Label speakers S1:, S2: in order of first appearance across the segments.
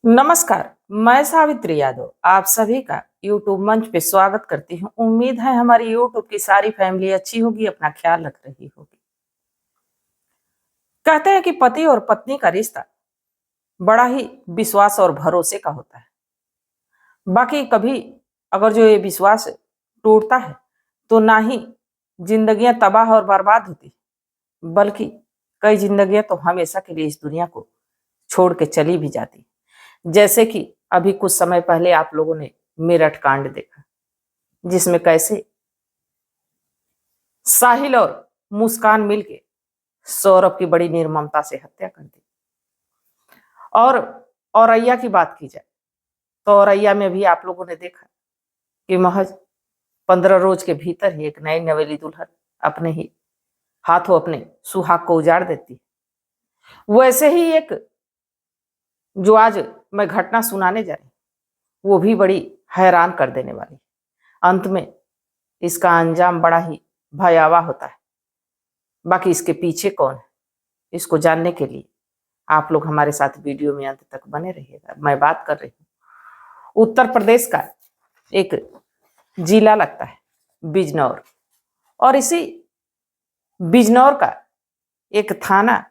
S1: नमस्कार। मैं सावित्री यादव आप सभी का यूट्यूब मंच पे स्वागत करती हूँ। उम्मीद है हमारी यूट्यूब की सारी फैमिली अच्छी होगी, अपना ख्याल रख रही होगी। कहते हैं कि पति और पत्नी का रिश्ता बड़ा ही विश्वास और भरोसे का होता है। बाकी कभी अगर जो ये विश्वास टूटता है तो ना ही जिंदगियां तबाह और बर्बाद होती, बल्कि कई जिंदगियां तो हमेशा के लिए इस दुनिया को छोड़ के चली भी जाती। जैसे कि अभी कुछ समय पहले आप लोगों ने मेरठ कांड देखा, जिसमें कैसे साहिल और मुस्कान मिलके सौरभ की बड़ी निर्ममता से हत्या कर दी। और औरैया की बात की जाए तो औरैया में भी आप लोगों ने देखा कि महज 15 रोज के भीतर ही एक नई नवेली दुल्हन अपने ही हाथों अपने सुहाग को उजाड़ देती। वैसे ही एक जो आज मैं घटना सुनाने जा रही, वो भी बड़ी हैरान कर देने वाली। अंत में इसका अंजाम बड़ा ही भयावह होता है। बाकी इसके पीछे कौन है, इसको जानने के लिए आप लोग हमारे साथ वीडियो में अंत तक बने रहिएगा। मैं बात कर रही हूँ उत्तर प्रदेश का एक जिला लगता है बिजनौर, और इसी बिजनौर का एक थाना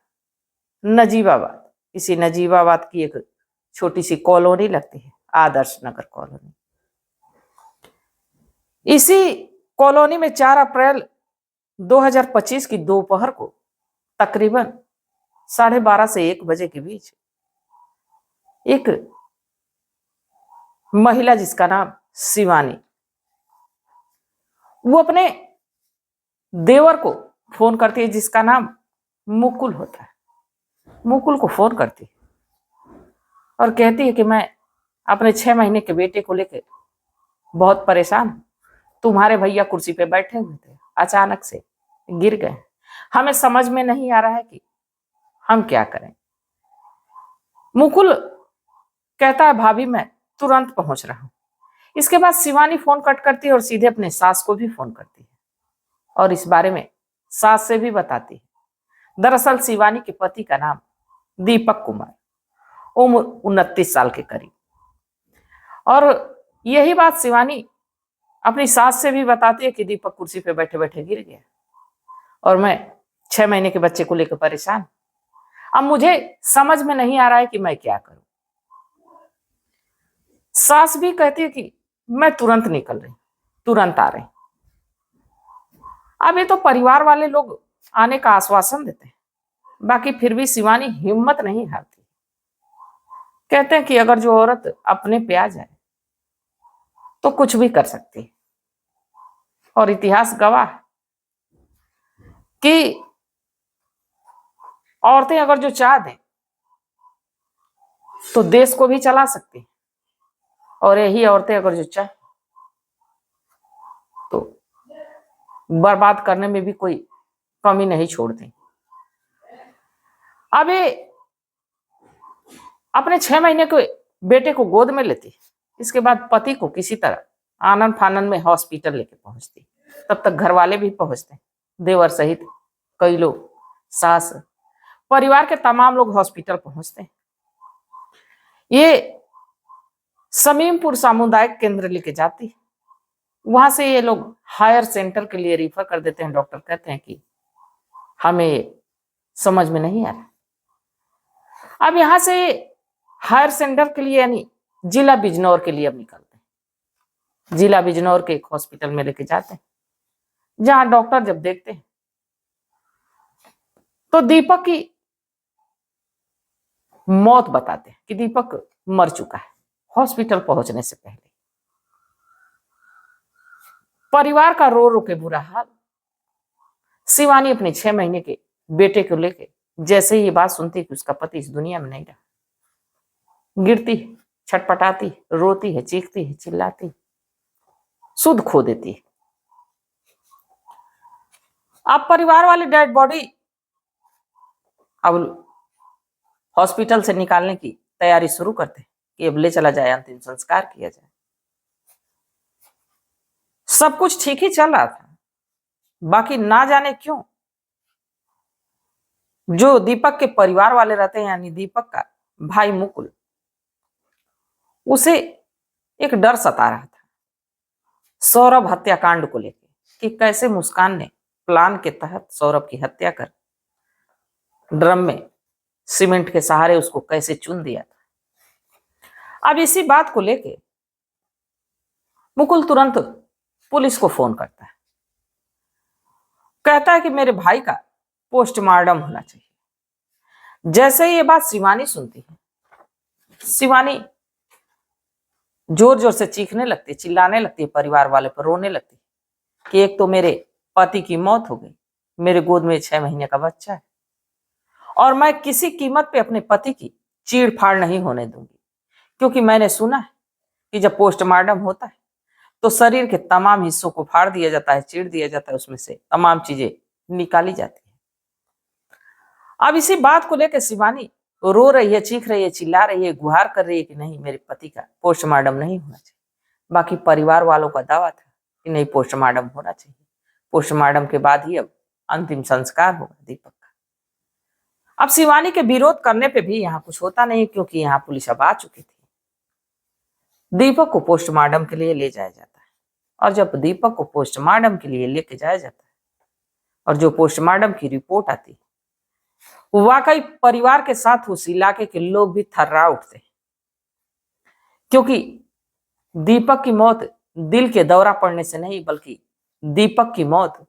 S1: नजीबाबाद। इसी नजीबाबाद की एक छोटी सी कॉलोनी लगती है, आदर्श नगर कॉलोनी। इसी कॉलोनी में 4 अप्रैल 2025 की दोपहर को तकरीबन 12:30 से 1 बजे के बीच एक महिला जिसका नाम शिवानी, वो अपने देवर को फोन करती है जिसका नाम मुकुल होता है। मुकुल को फोन करती है और कहती है कि मैं अपने 6 महीने के बेटे को लेकर बहुत परेशान हूं। तुम्हारे भैया कुर्सी पे बैठे हुए थे, अचानक से गिर गए। हमें समझ में नहीं आ रहा है कि हम क्या करें। मुकुल कहता है भाभी मैं तुरंत पहुंच रहा हूं। इसके बाद शिवानी फोन कट करती है और सीधे अपने सास को भी फोन करती है और इस बारे में सास से भी बताती है। दरअसल शिवानी के पति का नाम दीपक कुमार, उम्र 29 साल के करीब। और यही बात शिवानी अपनी सास से भी बताती है कि दीपक कुर्सी पे बैठे बैठे गिर गया और मैं 6 महीने के बच्चे को लेकर परेशान। अब मुझे समझ में नहीं आ रहा है कि मैं क्या करूं। सास भी कहती है कि मैं तुरंत निकल रही, तुरंत आ रही। अब ये तो परिवार वाले लोग आने का आश्वासन देते हैं, बाकी फिर भी शिवानी हिम्मत नहीं हारती। कहते हैं कि अगर जो औरत अपने पे आ जाए तो कुछ भी कर सकती है, और इतिहास गवाह है कि औरतें अगर जो चाह दें तो देश को भी चला सकती, और यही औरतें अगर जो चाहे तो बर्बाद करने में भी कोई कमी नहीं छोड़ती। अब ये अपने 6 महीने के बेटे को गोद में लेती, इसके बाद पति को किसी तरह आनन फानन में हॉस्पिटल लेके पहुंचती। तब तक घर वाले भी पहुंचते, देवर सहित कई लोग, सास, परिवार के तमाम लोग हॉस्पिटल पहुंचते। ये समीमपुर सामुदायिक केंद्र लेके जाती, वहां से ये लोग हायर सेंटर के लिए रिफर कर देते हैं। डॉक्टर कहते हैं कि हमें समझ में नहीं आ रहा। अब यहां से हायर सेंटर के लिए यानी जिला बिजनौर के लिए अब निकलते हैं। जिला बिजनौर के एक हॉस्पिटल में लेके जाते हैं, जहां डॉक्टर जब देखते हैं तो दीपक की मौत बताते हैं कि दीपक मर चुका है हॉस्पिटल पहुंचने से पहले। परिवार का रो रो के बुरा हाल। शिवानी अपने 6 महीने के बेटे को लेके जैसे ही ये बात सुनती कि उसका पति इस दुनिया में नहीं रहा, गिरती है, छटपटाती, रोती है, चीखती है, चिल्लाती, सुध खो देती है। अब परिवार वाले डेड बॉडी अब हॉस्पिटल से निकालने की तैयारी शुरू करते हैं कि अब ले चला जाए, अंतिम संस्कार किया जाए। सब कुछ ठीक ही चल रहा था, बाकी ना जाने क्यों जो दीपक के परिवार वाले रहते हैं यानी दीपक का भाई मुकुल, उसे एक डर सता रहा था सौरभ हत्याकांड को लेकर कि कैसे मुस्कान ने प्लान के तहत सौरभ की हत्या कर ड्रम में सीमेंट के सहारे उसको कैसे चुन दिया था। अब इसी बात को लेके मुकुल तुरंत पुलिस को फोन करता है, कहता है कि मेरे भाई का पोस्टमार्टम होना चाहिए। जैसे ही ये बात शिवानी सुनती है, शिवानी जोर जोर से चीखने लगती है, चिल्लाने लगती है, परिवार वाले पर रोने लगती है कि एक तो मेरे पति की मौत हो गई, मेरे गोद में 6 महीने का बच्चा है, और मैं किसी कीमत पे अपने पति की चीड़ फाड़ नहीं होने दूंगी, क्योंकि मैंने सुना है कि जब पोस्टमार्टम होता है तो शरीर के तमाम हिस्सों को फाड़ दिया जाता है, चीड़ दिया जाता है, उसमें से तमाम चीजें निकाली जाती है। अब इसी बात को लेकर शिवानी रो रही है, चीख रही है, चिल्ला रही है, गुहार कर रही है कि नहीं, मेरे पति का पोस्टमार्टम नहीं होना चाहिए। बाकी परिवार वालों का दावा था कि नहीं, पोस्टमार्टम होना चाहिए, पोस्टमार्टम के बाद ही अब अंतिम संस्कार होगा दीपक का। अब शिवानी के विरोध करने पे भी यहाँ कुछ होता नहीं, क्योंकि यहाँ पुलिस अब आ चुकी थी। दीपक को पोस्टमार्टम के लिए ले जाया जाता है, और जब दीपक को पोस्टमार्टम के लिए लेके जाया जाता है और जो पोस्टमार्टम की रिपोर्ट आती है, वाकई परिवार के साथ उस इलाके के लोग भी थर्रा उठते हैं, क्योंकि दीपक की मौत दिल के दौरा पड़ने से नहीं, बल्कि दीपक की मौत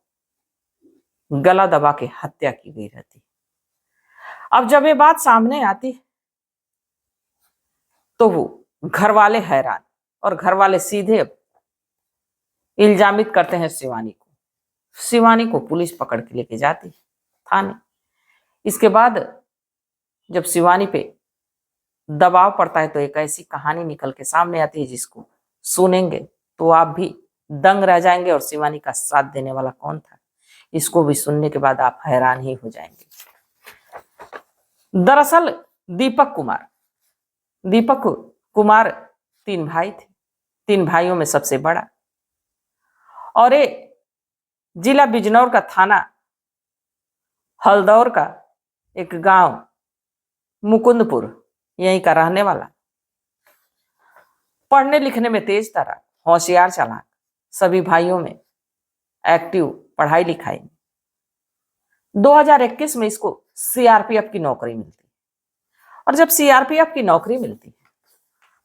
S1: गला दबा के हत्या की गई रहती। अब जब ये बात सामने आती तो वो घर वाले हैरान, और घर वाले सीधे इल्जामित करते हैं शिवानी को। शिवानी को पुलिस पकड़ के लेके जाती थाने। इसके बाद जब शिवानी पे दबाव पड़ता है तो एक ऐसी कहानी निकल के सामने आती है जिसको सुनेंगे तो आप भी दंग रह जाएंगे, और शिवानी का साथ देने वाला कौन था, इसको भी सुनने के बाद आप हैरान ही हो जाएंगे। दरअसल दीपक कुमार 3 भाई थे। 3 भाइयों में सबसे बड़ा, और ये जिला बिजनौर का थाना हल्दौर का एक गांव मुकुंदपुर यहीं का रहने वाला, पढ़ने लिखने में तेज तर्राक, होशियार, चालाक, सभी भाइयों में एक्टिव, पढ़ाई लिखाई में। 2021 में इसको सीआरपीएफ की नौकरी मिलती है, और जब सीआरपीएफ की नौकरी मिलती है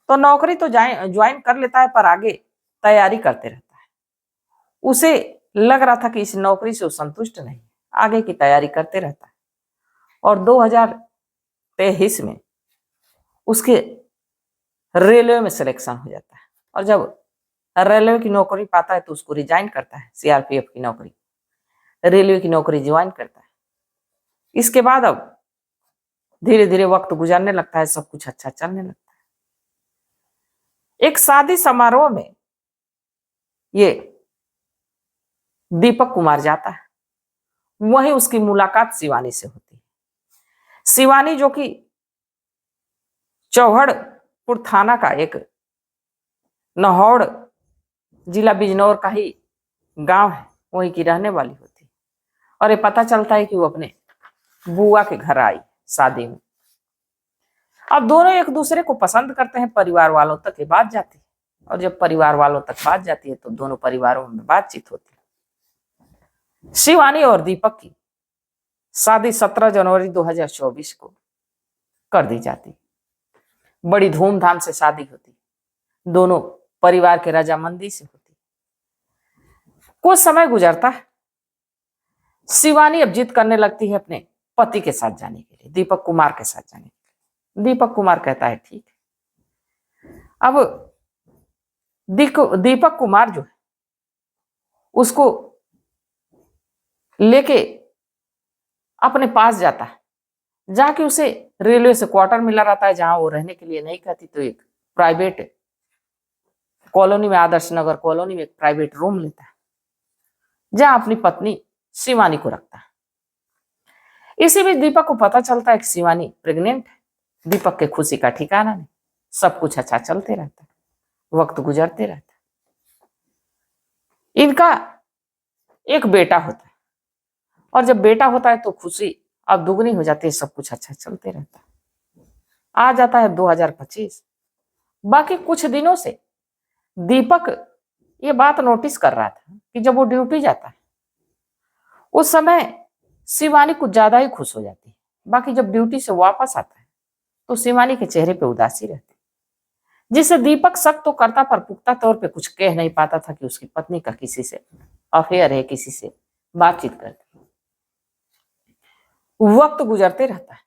S1: तो नौकरी तो ज्वाइन कर लेता है, पर आगे तैयारी करते रहता है। उसे लग रहा था कि इस नौकरी से वो संतुष्ट नहीं, आगे की तैयारी करते रहता है, और 2023 में उसके रेलवे में सिलेक्शन हो जाता है, और जब रेलवे की नौकरी पाता है तो उसको रिजाइन करता है, सीआरपीएफ की नौकरी, रेलवे की नौकरी ज्वाइन करता है। इसके बाद अब धीरे धीरे वक्त गुजरने लगता है, सब कुछ अच्छा चलने लगता है। एक शादी समारोह में ये दीपक कुमार जाता है, वहीं उसकी मुलाकात शिवानी से होती है। शिवानी जो कि चौहड़पुर थाना का एक नहौड़ जिला बिजनौर का ही गांव है, वहीं की रहने वाली होती है, और ये पता चलता है कि वो अपने बुआ के घर आई शादी में। अब दोनों एक दूसरे को पसंद करते हैं, परिवार वालों तक ये बात जाती है, और जब परिवार वालों तक बात जाती है तो दोनों परिवारों में बातचीत होती है। शिवानी और दीपक की शादी 17 जनवरी 2024 को कर दी जाती, बड़ी धूमधाम से शादी होती, दोनों परिवार के रजामंदी से होती। कुछ समय गुजरता है, शिवानी अब जिद करने लगती है अपने पति के साथ जाने के लिए, दीपक कुमार के साथ जाने के लिए। दीपक कुमार कहता है ठीक है। अब दीपक कुमार जो है उसको लेके अपने पास जाता है, जहाँ कि उसे रेलवे से क्वार्टर मिला रहता है, जहां वो रहने के लिए नहीं कहती तो एक प्राइवेट कॉलोनी में, आदर्श नगर कॉलोनी में एक प्राइवेट रूम लेता है, जहां अपनी पत्नी शिवानी को रखता है। इसी बीच दीपक को पता चलता है कि शिवानी प्रेग्नेंट है। दीपक के खुशी का ठिकाना नहीं, सब कुछ अच्छा चलते रहता है, वक्त गुजरते रहता है। इनका एक बेटा होता है, और जब बेटा होता है तो खुशी अब दुगनी हो जाती है, सब कुछ अच्छा चलते रहता है। आ जाता है 2025। बाकी कुछ दिनों से दीपक ये बात नोटिस कर रहा था कि जब वो ड्यूटी जाता है उस समय शिवानी कुछ ज्यादा ही खुश हो जाती है। बाकी जब ड्यूटी से वापस आता है तो शिवानी के चेहरे पे उदासी रहती है, जिससे दीपक शक तो करता पर पुख्ता तौर पे कुछ कह नहीं पाता था कि उसकी पत्नी का किसी से अफेयर है, किसी से बातचीत करती है। वक्त गुजरते रहता है।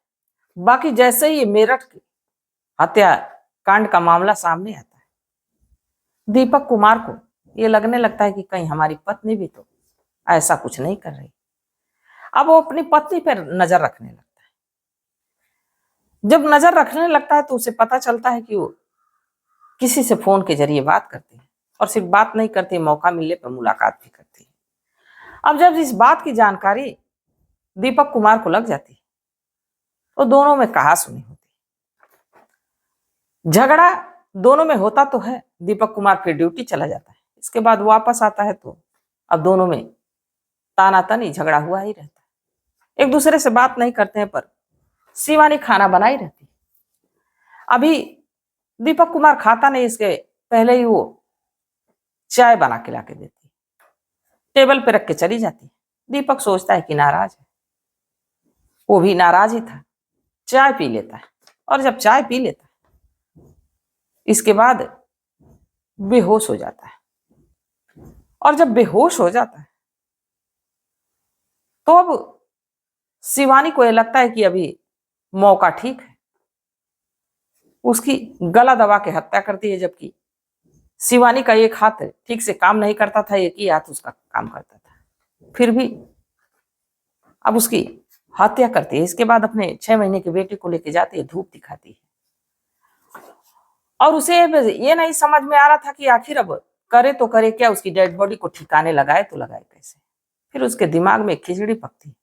S1: बाकी जैसे ही मेरठ की हत्या कांड का मामला सामने आता है, दीपक कुमार को ये लगने लगता है कि कहीं हमारी पत्नी भी तो ऐसा कुछ नहीं कर रही। अब वो अपनी पत्नी पर नजर रखने लगता है। जब नजर रखने लगता है तो उसे पता चलता है कि वो किसी से फोन के जरिए बात करती है, और सिर्फ बात नहीं करती, मौका मिलने पर मुलाकात भी करती है। अब जब इस बात की जानकारी दीपक कुमार को लग जाती है तो दोनों में कहासुनी होती है। झगड़ा दोनों में होता तो है। दीपक कुमार फिर ड्यूटी चला जाता है, इसके बाद वापस आता है तो अब दोनों में तानातनी झगड़ा हुआ ही रहता है। एक दूसरे से बात नहीं करते हैं, पर शिवानी खाना बनाई रहती है। अभी दीपक कुमार खाता नहीं, इसके पहले ही वो चाय बना के लाके देती है, टेबल पे रख के चली जाती है। दीपक सोचता है कि नाराज है, वो भी नाराज ही था। चाय पी लेता है, और जब चाय पी लेता है इसके बाद बेहोश हो जाता है। और जब बेहोश हो जाता है तो अब शिवानी को यह लगता है कि अभी मौका ठीक है, उसकी गला दबा के हत्या करती है। जबकि शिवानी का एक हाथ ठीक से काम नहीं करता था, एक ही हाथ उसका काम करता था, फिर भी अब उसकी हत्या करती है। इसके बाद अपने 6 महीने के बेटे को लेके जाती है, धूप दिखाती है। और उसे ये नहीं समझ में आ रहा था कि आखिर अब करे तो करे क्या, उसकी डेड बॉडी को ठिकाने लगाए तो लगाए कैसे। फिर उसके दिमाग में खिचड़ी पकती है,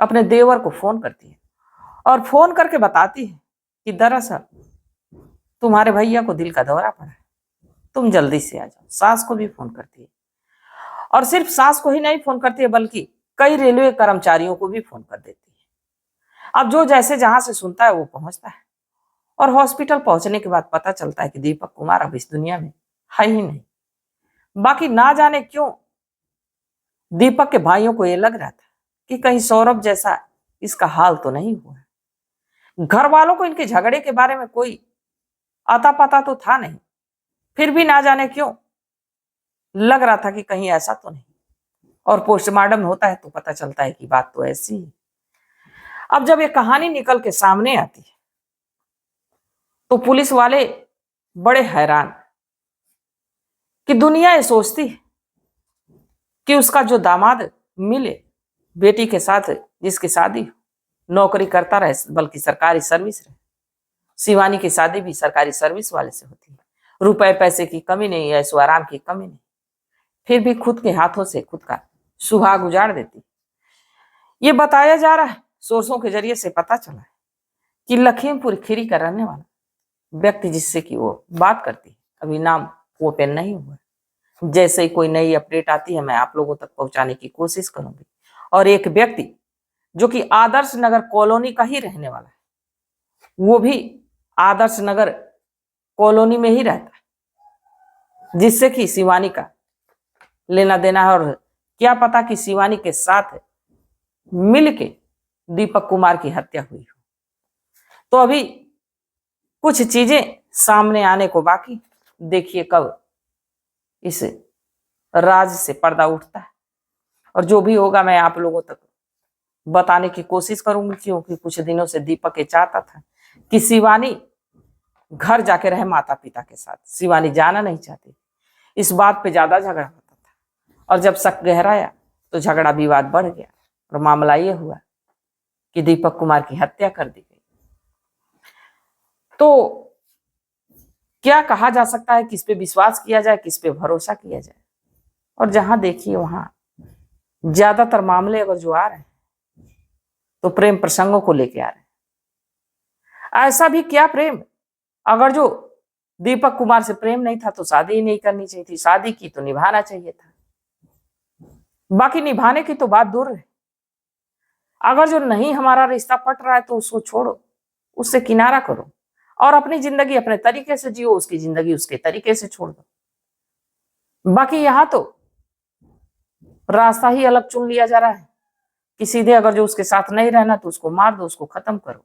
S1: अपने देवर को फोन करती है और फोन करके बताती है कि दरअसल तुम्हारे भैया को दिल का दौरा पड़ा है, तुम जल्दी से आ जाओ। सास को भी फोन करती है, और सिर्फ सास को ही नहीं फोन करती है बल्कि कई रेलवे कर्मचारियों को भी फोन कर देती है। अब जो जैसे जहां से सुनता है वो पहुंचता है, और हॉस्पिटल पहुंचने के बाद पता चलता है कि दीपक कुमार अब इस दुनिया में है ही नहीं। बाकी ना जाने क्यों दीपक के भाइयों को ये लग रहा था कि कहीं सौरभ जैसा इसका हाल तो नहीं हुआ है। घर वालों को इनके झगड़े के बारे में कोई आता पता तो था नहीं, फिर भी ना जाने क्यों लग रहा था कि कहीं ऐसा तो नहीं। और पोस्टमार्टम होता है तो पता चलता है कि बात तो ऐसी है। अब जब ये कहानी निकल के सामने आती है तो पुलिस वाले बड़े हैरान कि दुनिया ये सोचती है कि उसका जो दामाद मिले, बेटी के साथ जिसकी शादी नौकरी करता रहे, बल्कि सरकारी सर्विस रहे। शिवानी की शादी भी सरकारी सर्विस वाले से होती है, रुपए पैसे की कमी नहीं, ऐशो आराम की कमी नहीं, फिर भी खुद के हाथों से खुद का सुहाग उजाड़ देती। ये बताया जा रहा है, सोर्सों के जरिए से पता चला है कि लखीमपुर खीरी का रहने वाला व्यक्ति जिससे कि वो बात करती है, अभी नाम ओपन नहीं हुआ। जैसे ही कोई नई अपडेट आती है मैं आप लोगों तक पहुंचाने की कोशिश करूंगी। और एक व्यक्ति जो कि आदर्श नगर कॉलोनी का ही रहने वाला है, वो भी आदर्श नगर कॉलोनी में ही रहता है, जिससे कि शिवानी का लेना देना है। और क्या पता कि शिवानी के साथ मिलके दीपक कुमार की हत्या हुई हो। तो अभी कुछ चीजें सामने आने को बाकी, देखिए कब इस राज से पर्दा उठता है। और जो भी होगा मैं आप लोगों तक बताने की कोशिश करूंगी, क्योंकि कुछ दिनों से दीपक ये चाहता था कि शिवानी घर जाके रहे माता पिता के साथ। शिवानी जाना नहीं चाहती, इस बात पे ज्यादा झगड़ा होता था। और जब शक गहराया तो झगड़ा विवाद बढ़ गया, और मामला ये हुआ कि दीपक कुमार की हत्या कर दी गई। तो क्या कहा जा सकता है, किस पे विश्वास किया जाए, किस पे भरोसा किया जाए। और जहां देखिए वहां ज्यादातर मामले अगर जो आ रहे हैं तो प्रेम प्रसंगों को लेके आ रहे हैं। ऐसा भी क्या प्रेम, अगर जो दीपक कुमार से प्रेम नहीं था तो शादी ही नहीं करनी चाहिए थी, शादी की तो निभाना चाहिए था। बाकी निभाने की तो बात दूर है, अगर जो नहीं हमारा रिश्ता पट रहा है तो उसको छोड़ो, उससे किनारा करो। और अपनी जिंदगी अपने तरीके से जियो, उसकी जिंदगी उसके तरीके से छोड़ दो। बाकी यहां तो रास्ता ही अलग चुन लिया जा रहा है कि सीधे अगर जो उसके साथ नहीं रहना तो उसको मार दो, उसको खत्म करो।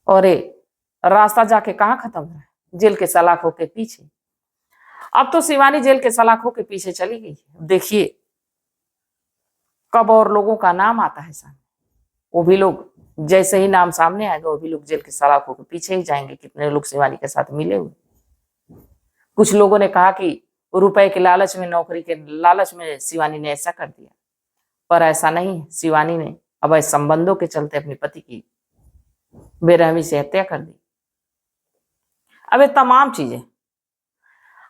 S1: और ये रास्ता जाके कहां खत्म हो रहा है? जेल के सलाखों के पीछे। अब तो शिवानी जेल के सलाखों के पीछे चली गई है। देखिए कब और लोगों का नाम आता है सामने, वो भी लोग जैसे ही नाम सामने आएगा वो भी लोग जेल के सलाखों के पीछे ही जाएंगे। कितने लोग शिवानी के साथ मिले हुए। कुछ लोगों ने कहा कि रुपए के लालच में, नौकरी के लालच में शिवानी ने ऐसा कर दिया, पर ऐसा नहीं है। शिवानी ने अवैध संबंधों के चलते अपने पति की बेरहमी से हत्या कर दी। अब ये तमाम चीजें,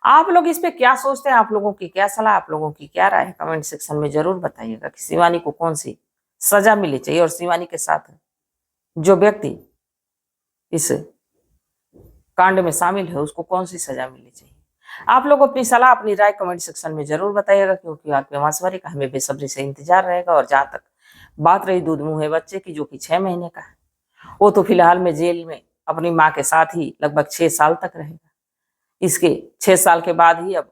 S1: आप लोग इस पे क्या सोचते हैं? आप लोगों की क्या सलाह, आप लोगों की क्या राय है? कमेंट सेक्शन में जरूर बताइएगा कि शिवानी को कौन सी सजा मिलनी चाहिए और शिवानी के साथ जो व्यक्ति इस कांड में शामिल है उसको कौन सी सजा मिलनी चाहिए। आप लोग अपनी सलाह, अपनी राय कमेंट सेक्शन में जरूर बताइएगा, क्योंकि आपके मांसवारी का हमें बेसब्री से इंतजार रहेगा। और जहां तक बात रही दूध मुंह है बच्चे की, जो कि 6 महीने का है, वो तो फिलहाल में जेल में अपनी माँ के साथ ही लगभग 6 साल तक रहेगा। इसके 6 साल के बाद ही अब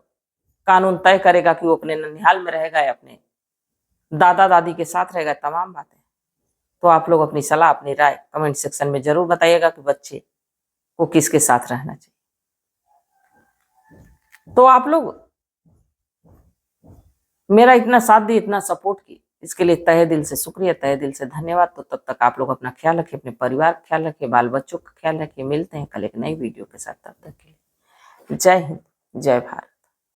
S1: कानून तय करेगा कि वो अपने ननिहाल में रहेगा या अपने दादा दादी के साथ रहेगा। तमाम बातें तो आप लोग अपनी सलाह, अपनी राय कमेंट सेक्शन में जरूर बताइएगा कि बच्चे को किसके साथ रहना चाहिए। तो आप लोग मेरा इतना साथ दिए, इतना सपोर्ट किए, इसके लिए तहे दिल से शुक्रिया, तहे दिल से धन्यवाद। तो तब तक आप लोग अपना ख्याल रखिए, अपने परिवार का ख्याल रखिए, बाल बच्चों का ख्याल रखिए। मिलते हैं कल एक नई वीडियो के साथ। तब तक के लिए जय हिंद, जय भारत।